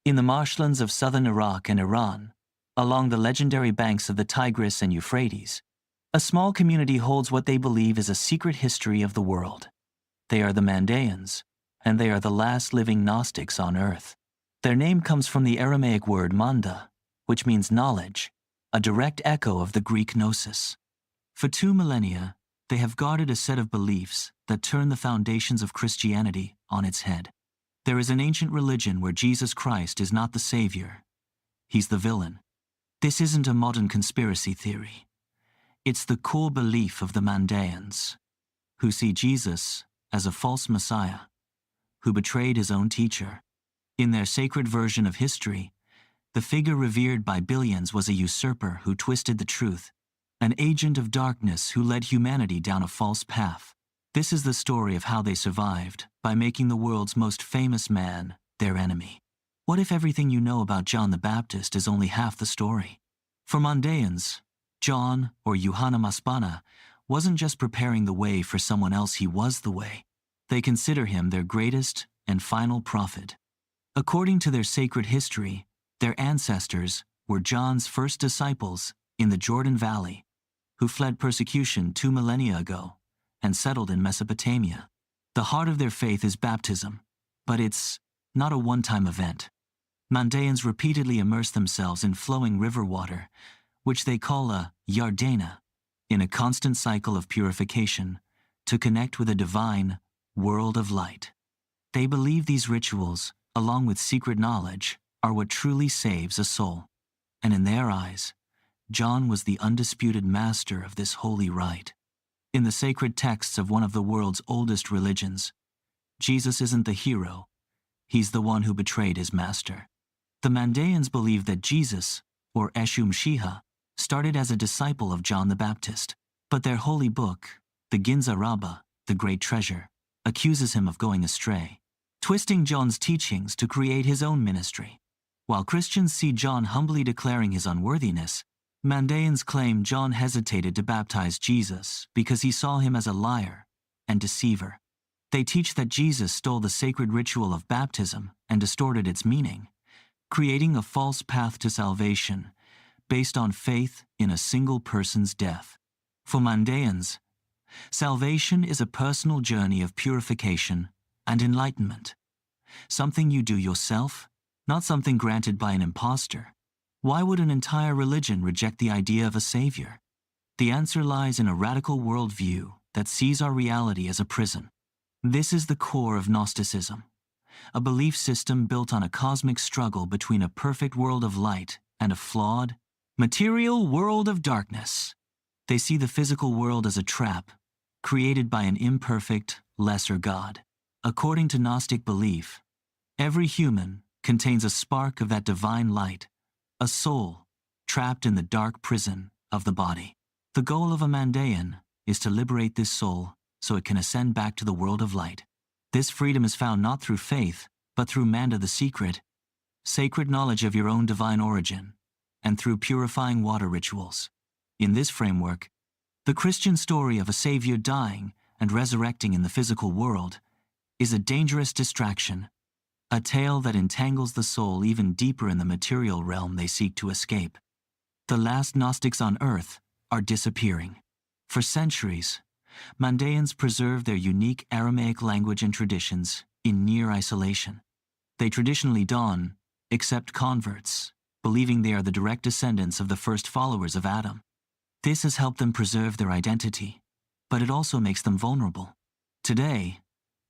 In the marshlands of southern Iraq and Iran, along the legendary banks of the Tigris and Euphrates, a small community holds what they believe is a secret history of the world. They are the Mandaeans, and they are the last living Gnostics on Earth. Their name comes from the Aramaic word manda, which means knowledge, a direct echo of the Greek gnosis. For 2 millennia, they have guarded a set of beliefs that turn the foundations of Christianity on its head. There is an ancient religion where Jesus Christ is not the savior. He's the villain. This isn't a modern conspiracy theory. It's the core belief of the Mandaeans, who see Jesus as a false messiah, who betrayed his own teacher. In their sacred version of history, the figure revered by billions was a usurper who twisted the truth, an agent of darkness who led humanity down a false path. This is the story of how they survived, by making the world's most famous man their enemy. What if everything you know about John the Baptist is only half the story? For Mandaeans, John, or Yohana Maspana, wasn't just preparing the way for someone else, he was the way. They consider him their greatest and final prophet. According to their sacred history, their ancestors were John's first disciples in the Jordan Valley, who fled persecution 2 millennia ago and settled in Mesopotamia. The heart of their faith is baptism, but it's not a one-time event. Mandaeans repeatedly immerse themselves in flowing river water, which they call a yardena, in a constant cycle of purification to connect with a divine world of light. They believe these rituals, along with secret knowledge, are what truly saves a soul. And in their eyes, John was the undisputed master of this holy rite. In the sacred texts of one of the world's oldest religions, Jesus isn't the hero, he's the one who betrayed his master. The Mandaeans believe that Jesus, or Eshu Mashiach, started as a disciple of John the Baptist, but their holy book, the Ginza Rabbah, the Great Treasure, accuses him of going astray, twisting John's teachings to create his own ministry. While Christians see John humbly declaring his unworthiness, Mandaeans claim John hesitated to baptize Jesus because he saw him as a liar and deceiver. They teach that Jesus stole the sacred ritual of baptism and distorted its meaning, creating a false path to salvation based on faith in a single person's death. For Mandaeans, salvation is a personal journey of purification and enlightenment, something you do yourself, not something granted by an impostor. Why would an entire religion reject the idea of a savior? The answer lies in a radical worldview that sees our reality as a prison. This is the core of Gnosticism, a belief system built on a cosmic struggle between a perfect world of light and a flawed, material world of darkness. They see the physical world as a trap, created by an imperfect, lesser God. According to Gnostic belief, every human contains a spark of that divine light, a soul trapped in the dark prison of the body. The goal of a Mandaean is to liberate this soul so it can ascend back to the world of light. This freedom is found not through faith, but through Manda the secret, sacred knowledge of your own divine origin, and through purifying water rituals. In this framework, the Christian story of a savior dying and resurrecting in the physical world is a dangerous distraction, a tale that entangles the soul even deeper in the material realm they seek to escape. The last Gnostics on Earth are disappearing. For centuries, Mandaeans preserve their unique Aramaic language and traditions in near isolation. They traditionally don't accept converts, believing they are the direct descendants of the first followers of Adam. This has helped them preserve their identity, but it also makes them vulnerable. Today,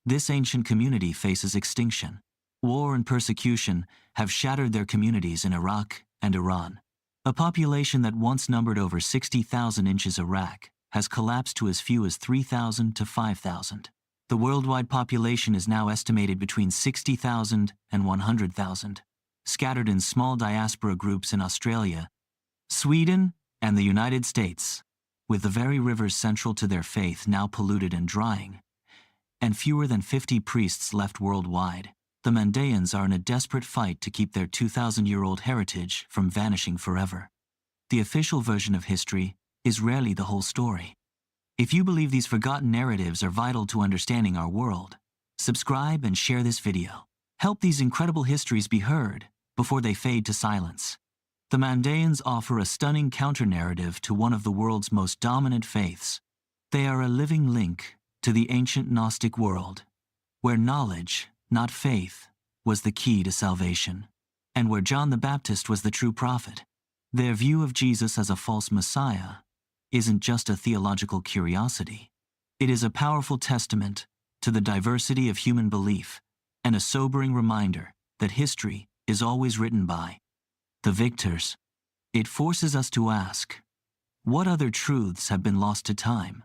this ancient community faces extinction. War and persecution have shattered their communities in Iraq and Iran. A population that once numbered over 60,000 in Iraq has collapsed to as few as 3,000 to 5,000. The worldwide population is now estimated between 60,000 and 100,000, scattered in small diaspora groups in Australia, Sweden, and the United States, with the very rivers central to their faith now polluted and drying, and fewer than 50 priests left worldwide. The Mandaeans are in a desperate fight to keep their 2,000-year-old heritage from vanishing forever. The official version of history is rarely the whole story. If you believe these forgotten narratives are vital to understanding our world, subscribe and share this video. Help these incredible histories be heard before they fade to silence. The Mandaeans offer a stunning counter-narrative to one of the world's most dominant faiths. They are a living link to the ancient Gnostic world, where knowledge, not faith, was the key to salvation, and where John the Baptist was the true prophet. Their view of Jesus as a false Messiah isn't just a theological curiosity. It is a powerful testament to the diversity of human belief and a sobering reminder that history is always written by the victors. It forces us to ask, what other truths have been lost to time?